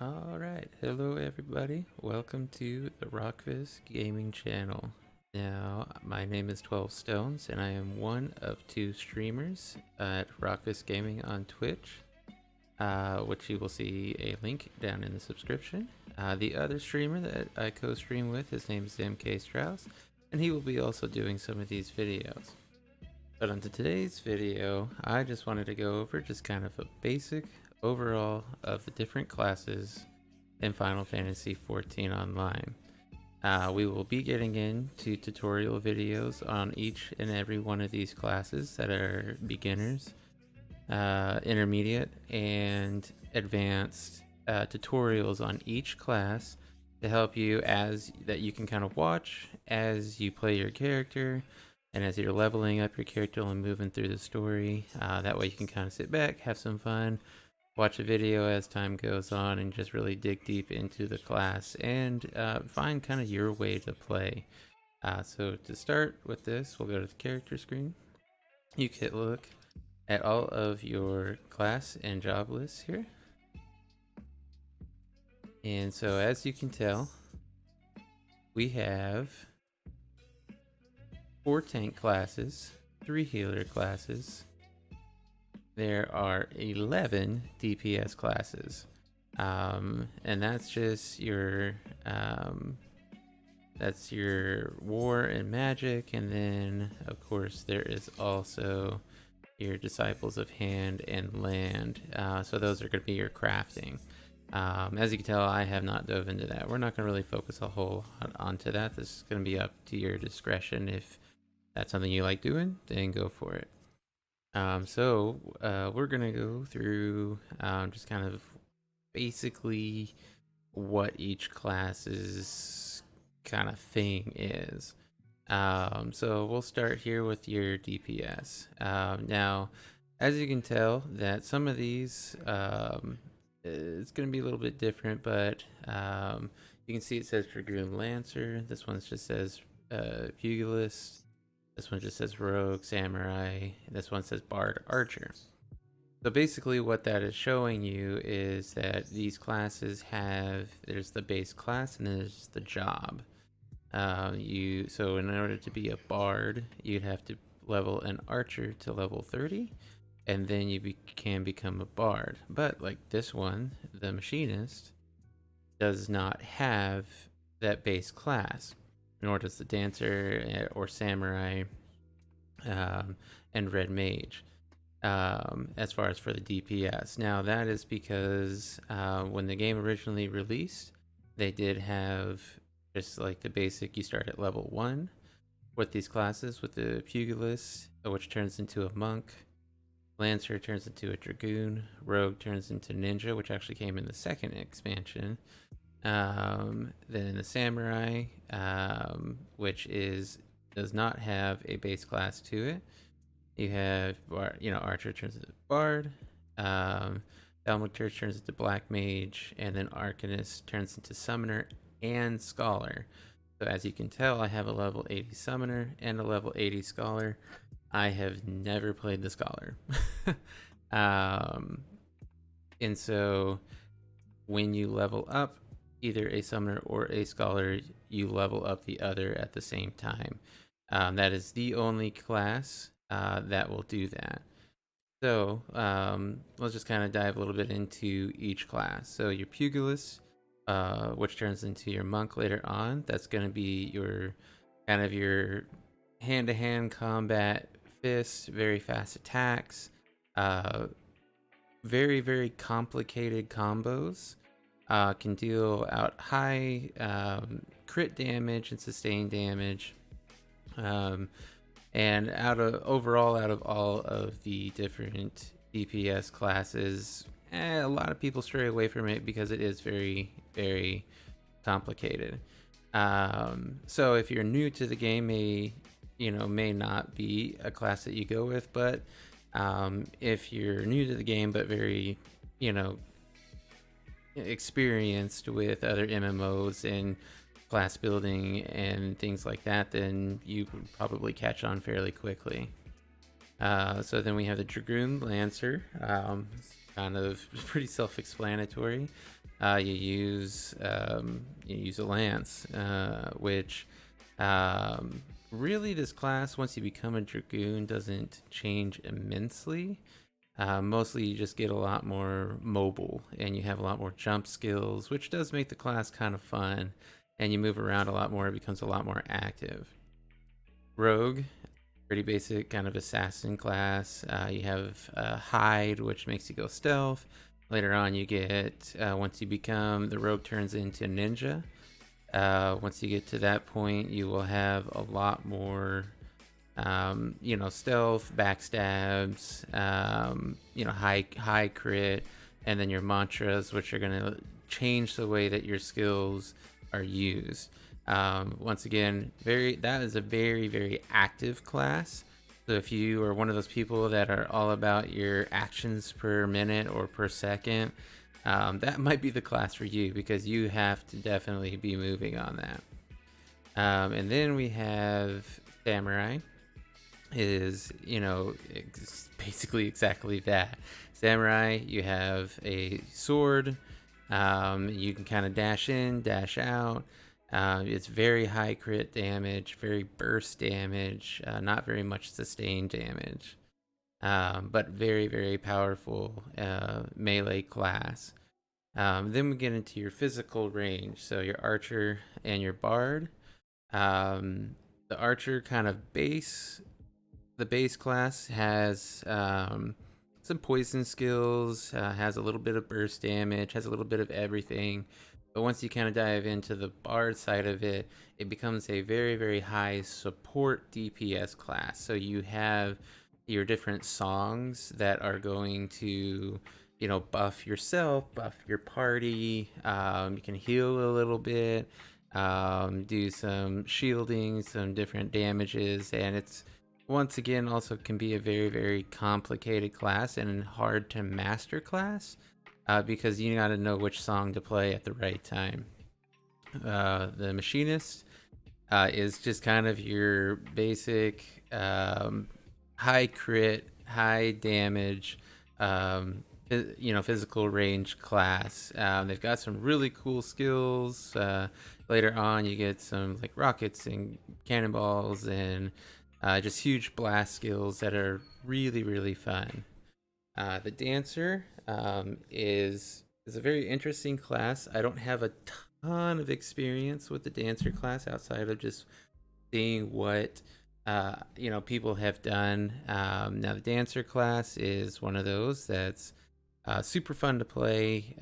All right, hello everybody. Welcome to the Rockvis Gaming Channel. Now, my name is 12 Stones, and I am one of two streamers at Rockvis Gaming on Twitch, which you will see a link down in the subscription. The other streamer that I co-stream with, his name is MK Strauss, and he will be also doing some of these videos. But on today's video, I just wanted to go over just kind of a basic overall of the different classes in Final Fantasy XIV Online. We will be getting into tutorial videos on each and every one of these classes that are beginners, intermediate, and advanced tutorials on each class to help you as that you can kind of watch as you play your character and as you're leveling up your character and moving through the story. That way you can kind of sit back, have some fun, watch a video as time goes on, and just really dig deep into the class and find kind of your way to play. So to start with this, we'll go to the character screen. You can look at all of your class and job lists here. And so as you can tell, we have 4 tank classes, 3 healer classes. There are 11 DPS classes. And that's just your war and magic, and then of course there is also your disciples of hand and land. So those are going to be your crafting. As you can tell, I have not dove into that. We're not going to really focus a whole lot onto that. This is going to be up to your discretion. If that's something you like doing, then go for it. So we're gonna go through just kind of basically what each class's kind of thing is. So we'll start here with your DPS. Now, as you can tell, that some of these it's gonna be a little bit different, but you can see it says Dragoon Lancer. This one just says Pugilist. This one just says Rogue, Samurai. This one says Bard, Archer. So basically what that is showing you is that these classes there's the base class and there's the job. So in order to be a Bard, you'd have to level an Archer to level 30, and then you can become a Bard. But like this one, the Machinist, does not have that base class, nor does the Dancer or Samurai and Red Mage, as far as for the DPS. Now that is because when the game originally released, they did have just like the basic, you start at level 1 with these classes, with the Pugilist, which turns into a Monk, Lancer turns into a Dragoon, Rogue turns into Ninja, which actually came in the second expansion. Then the Samurai, which does not have a base class to it. You have Archer turns into Bard, Thaumaturge turns into Black Mage, and then Arcanist turns into Summoner and Scholar. So as you can tell, I have a level 80 Summoner and a level 80 Scholar. I have never played the Scholar. And so when you level up either a Summoner or a Scholar, you level up the other at the same time. That is the only class that will do that. So let's just kind of dive a little bit into each class. So your Pugilist, which turns into your Monk later on, that's going to be your kind of your hand-to-hand combat fist, very fast attacks, very, very complicated combos. Can deal out high crit damage and sustained damage. And out of all of the different DPS classes, a lot of people stray away from it because it is very, very complicated. So if you're new to the game, may not be a class that you go with, but if you're new to the game but very, experienced with other MMOs and class building and things like that, then you would probably catch on fairly quickly. So then we have the Dragoon Lancer, kind of pretty self-explanatory. you use a lance, which um, really this class, once you become a dragoon, doesn't change immensely. Mostly you just get a lot more mobile and you have a lot more jump skills, which does make the class kind of fun. And you move around a lot more, it becomes a lot more active. Rogue, pretty basic kind of assassin class. You have hide, which makes you go stealth. Later on, you get, once you become, the rogue turns into ninja. Once you get to that point, you will have a lot more, stealth, backstabs, high crit, and then your mantras, which are going to change the way that your skills are used. Once again, that is a very, very active class. So if you are one of those people that are all about your actions per minute or per second, that might be the class for you, because you have to definitely be moving on that. And then we have Samurai. Is basically exactly that. Samurai, you have a sword. You can kind of dash in, dash out. It's very high crit damage, very burst damage, not very much sustained damage, but very, very powerful melee class. Then we get into your physical range, so your archer and your bard. The archer kind of the base class has some poison skills, has a little bit of burst damage, has a little bit of everything. But once you kind of dive into the bard side of it, it becomes a very, very high support DPS class. So you have your different songs that are going to, buff yourself, buff your party. You can heal a little bit, do some shielding, some different damages, and it's once again also can be a very, very complicated class and hard to master class, because you gotta know which song to play at the right time. The machinist is just kind of your basic high crit, high damage, physical range class. They've got some really cool skills. Later on, you get some like rockets and cannonballs and just huge blast skills that are really, really fun. The dancer is a very interesting class. I don't have a ton of experience with the dancer class outside of just seeing what people have done. Now the dancer class is one of those that's super fun to play.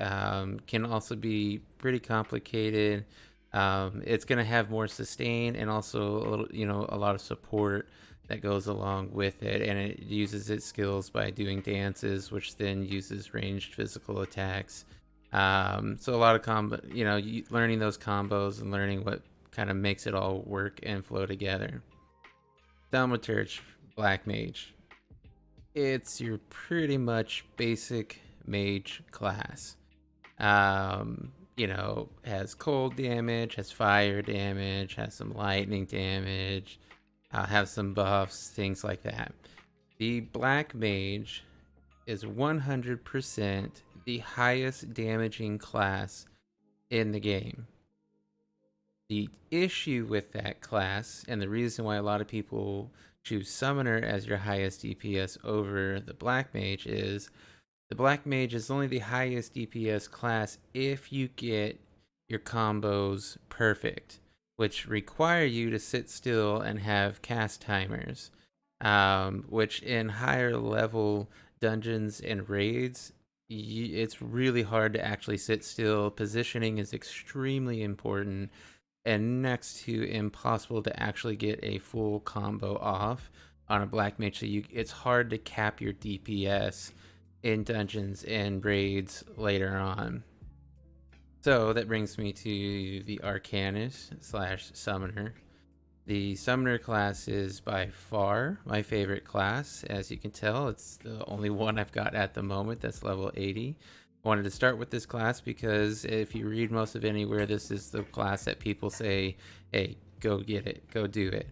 Can also be pretty complicated. It's going to have more sustain and also a little, a lot of support that goes along with it, and it uses its skills by doing dances, which then uses ranged physical attacks. So a lot of learning those combos and learning what kind of makes it all work and flow together. Thaumaturge Black Mage. It's your pretty much basic mage class. Has cold damage, has fire damage, has some lightning damage, have some buffs, things like that. The Black Mage is 100% the highest damaging class in the game. The issue with that class, and the reason why a lot of people choose Summoner as your highest DPS over the Black Mage, is the Black Mage is only the highest DPS class if you get your combos perfect, which require you to sit still and have cast timers, which in higher level dungeons and raids, it's really hard to actually sit still. Positioning is extremely important and next to impossible to actually get a full combo off on a Black Mage. So it's hard to cap your DPS in dungeons and raids later on. So that brings me to the Arcanist / Summoner. The Summoner class is by far my favorite class. As you can tell, it's the only one I've got at the moment that's level 80. I wanted to start with this class because if you read most of Anywhere, this is the class that people say, hey, go get it, go do it.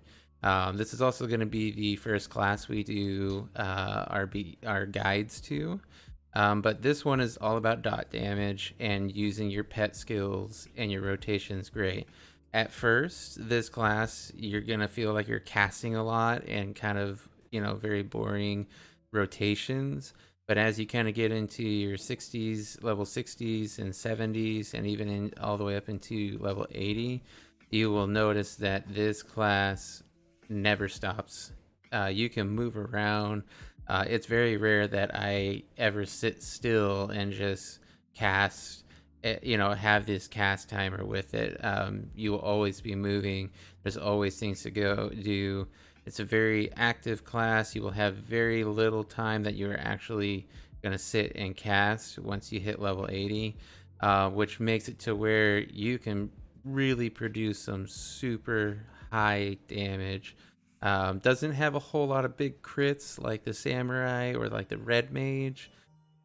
This is also going to be the first class we do our guides to. But this one is all about dot damage, and using your pet skills and your rotation is great. At first, this class, you're going to feel like you're casting a lot and kind of, very boring rotations. But as you kind of get into your 60s, level 60s and 70s, and even all the way up into level 80, you will notice that this class never stops. You can move around. It's very rare that I ever sit still and just cast, have this cast timer with it. You will always be moving. There's always things to go do. It's a very active class. You will have very little time that you're actually going to sit and cast once you hit level 80, which makes it to where you can really produce some super high damage. Doesn't have a whole lot of big crits like the samurai or like the red mage,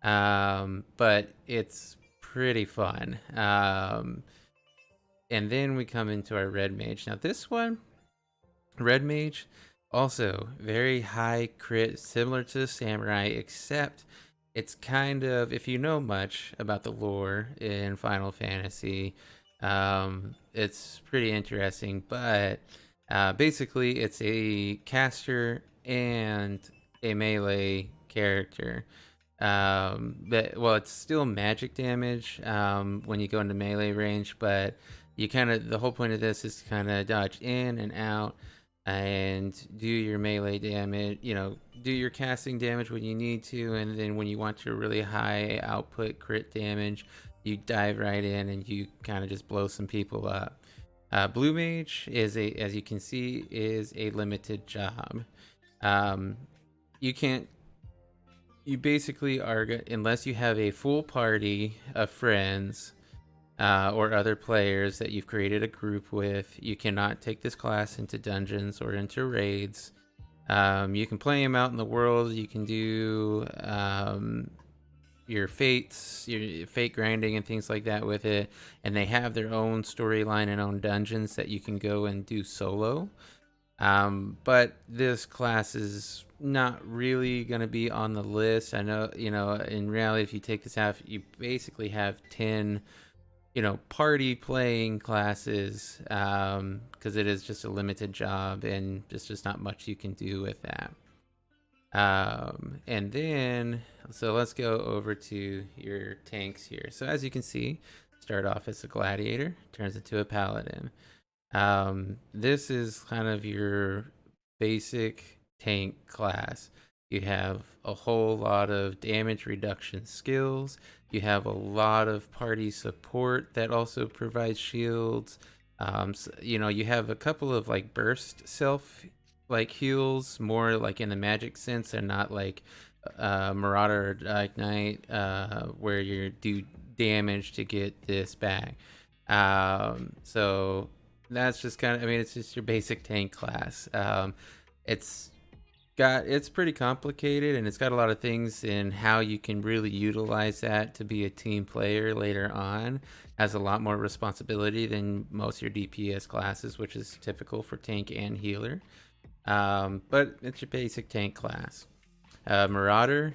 but it's pretty fun. And then we come into our red mage. Now this one, red mage, also very high crit, similar to the samurai, except it's kind of, if you know much about the lore in Final Fantasy, it's pretty interesting. But basically, it's a caster and a melee character. Well, it's still magic damage when you go into melee range, but the whole point of this is to kind of dodge in and out and do your melee damage, do your casting damage when you need to, and then when you want your really high output crit damage, you dive right in and you kind of just blow some people up. Blue mage as you can see, is a limited job. You basically are, unless you have a full party of friends or other players that you've created a group with, you cannot take this class into dungeons or into raids. You can play him out in the world. You can do your fate grinding and things like that with it, and they have their own storyline and own dungeons that you can go and do solo. But this class is not really going to be on the list. I know, in reality, if you take this out, you basically have 10 party playing classes, because it is just a limited job and there's just not much you can do with that. And then, so let's go over to your tanks here. So as you can see, start off as a gladiator, turns into a paladin. This is kind of your basic tank class. You have a whole lot of damage reduction skills. You have a lot of party support that also provides shields. You have a couple of like burst self heals, more like in the magic sense, and not like Marauder or Dark Knight, where you do damage to get this back. So that's just kind of, it's just your basic tank class. It's pretty complicated, and it's got a lot of things in how you can really utilize that to be a team player later on. Has a lot more responsibility than most of your DPS classes, which is typical for tank and healer. But it's your basic tank class. Marauder,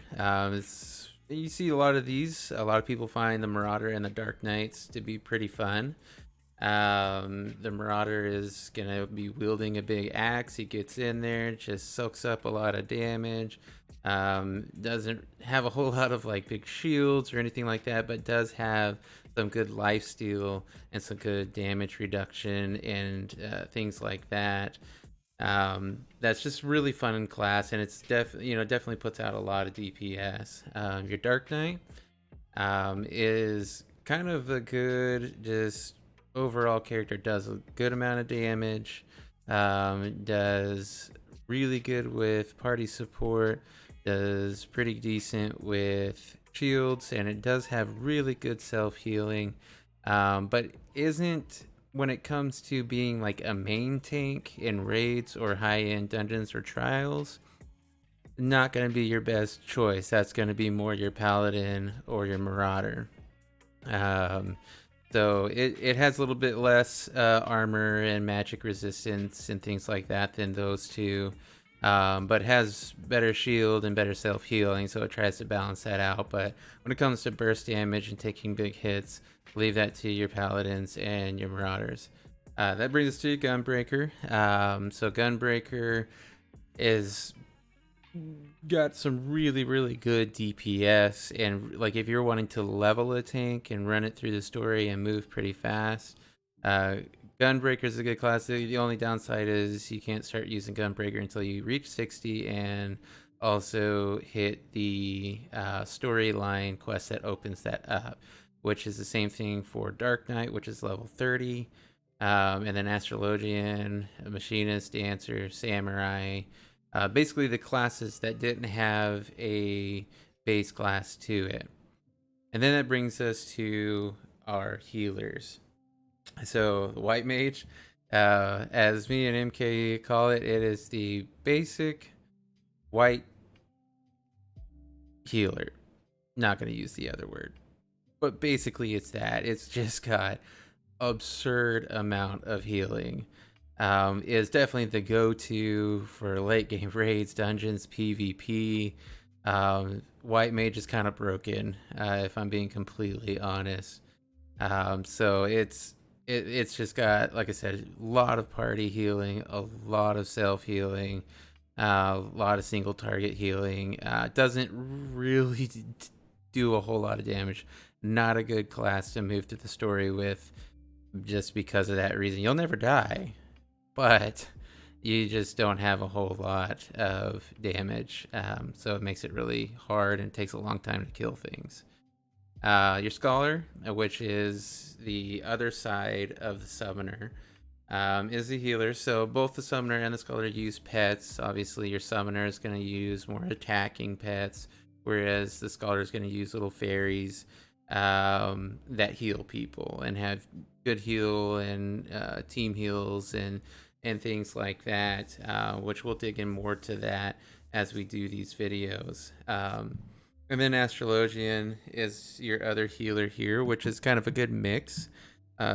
you see a lot of these. A lot of people find the Marauder and the Dark Knights to be pretty fun. The Marauder is gonna be wielding a big axe. He gets in there, just soaks up a lot of damage. Doesn't have a whole lot of like big shields or anything like that, but does have some good lifesteal and some good damage reduction and things like that. That's just really fun in class, and it's definitely puts out a lot of DPS. Your Dark Knight is kind of a good, just overall character, does a good amount of damage, does really good with party support, does pretty decent with shields, and it does have really good self-healing, but isn't, when it comes to being like a main tank in raids or high-end dungeons or trials, not going to be your best choice. That's going to be more your paladin or your marauder. So it has a little bit less armor and magic resistance and things like that than those two. but has better shield and better self healing, so it tries to balance that out. But when it comes to burst damage and taking big hits, leave that to your paladins and your marauders. That brings us to Gunbreaker. So Gunbreaker is got some really good DPS, and like if you're wanting to level a tank and run it through the story and move pretty fast, uh, Gunbreaker is a good class. The only downside is you can't start using Gunbreaker until you reach 60 and also hit the storyline quest that opens that up, which is the same thing for Dark Knight, which is level 30, and then Astrologian, Machinist, Dancer, Samurai. Basically, the classes that didn't have a base class to it. And then that brings us to our healers. So, the White Mage, as me and MK call it, it is the basic white healer. Not going to use the other word. But basically, it's that. It's just got absurd amount of healing. Is definitely the go-to for late game raids, dungeons, PvP. White Mage is kind of broken, if I'm being completely honest. So it's just got, like I said, a lot of party healing, a lot of self healing, a lot of single target healing. Doesn't really do a whole lot of damage. Not a good class to move to the story with, just because of that reason. You'll never die, but you just don't have a whole lot of damage. So it makes it really hard and takes a long time to kill things. Your Scholar, which is the other side of the Summoner, is the healer. So both the Summoner and the Scholar use pets. Obviously, your Summoner is going to use more attacking pets, whereas the Scholar is going to use little fairies that heal people and have good heal and team heals and things like that, which we'll dig in more to that as we do these videos. And then Astrologian is your other healer here, which is kind of a good mix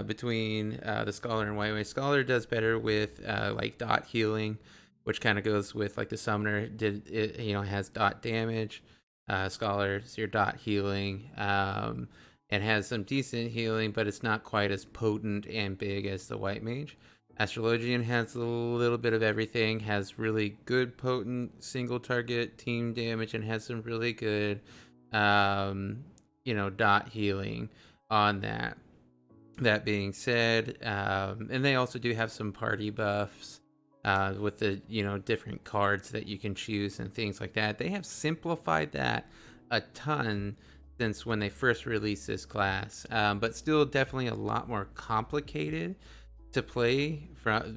between the Scholar and White Mage. Scholar does better with like dot healing, which kind of goes with like the Summoner did. It, has dot damage. Scholar is your dot healing, and has some decent healing, but it's not quite as potent and big as the White Mage. Astrologian has a little bit of everything, has really good potent single target team damage, and has some really good dot healing on that. That being said, and they also do have some party buffs with the different cards that you can choose and things like that. They have simplified that a ton since when they first released this class, but still definitely a lot more complicated to play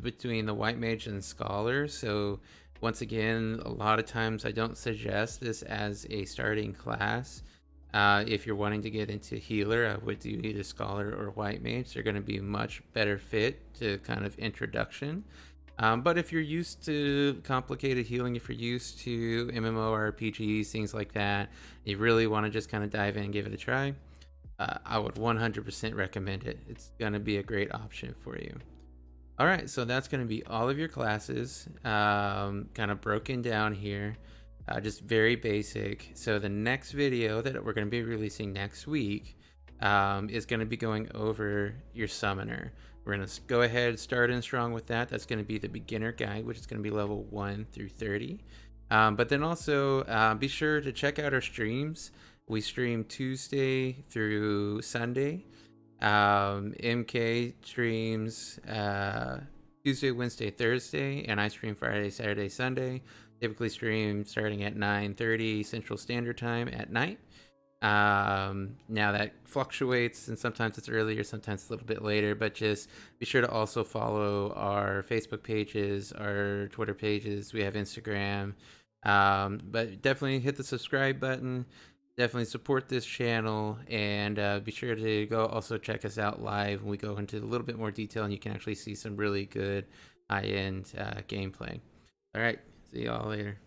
between the White Mage and Scholar. So once again, a lot of times I don't suggest this as a starting class. If you're wanting to get into healer, I would do either Scholar or White Mage. They're going to be much better fit to kind of introduction. But if you're used to complicated healing, if you're used to MMORPGs, things like that, you really want to just kind of dive in and give it a try, I would 100% recommend it. It's going to be a great option for you. All right, so that's going to be all of your classes, kind of broken down here, just very basic. So the next video that we're going to be releasing next week is going to be going over your Summoner. We're going to go ahead, start in strong with that. That's going to be the beginner guide, which is going to be level 1 through 30. But then also be sure to check out our streams. We stream Tuesday through Sunday. MK streams Tuesday, Wednesday, Thursday, and I stream Friday, Saturday, Sunday. Typically stream starting at 9:30 Central Standard Time at night. Now that fluctuates, and sometimes it's earlier, sometimes it's a little bit later, but just be sure to also follow our Facebook pages, our Twitter pages. We have Instagram. But definitely hit the subscribe button. Definitely support this channel, and be sure to go also check us out live when we go into a little bit more detail and you can actually see some really good high-end gameplay. All right, see y'all later.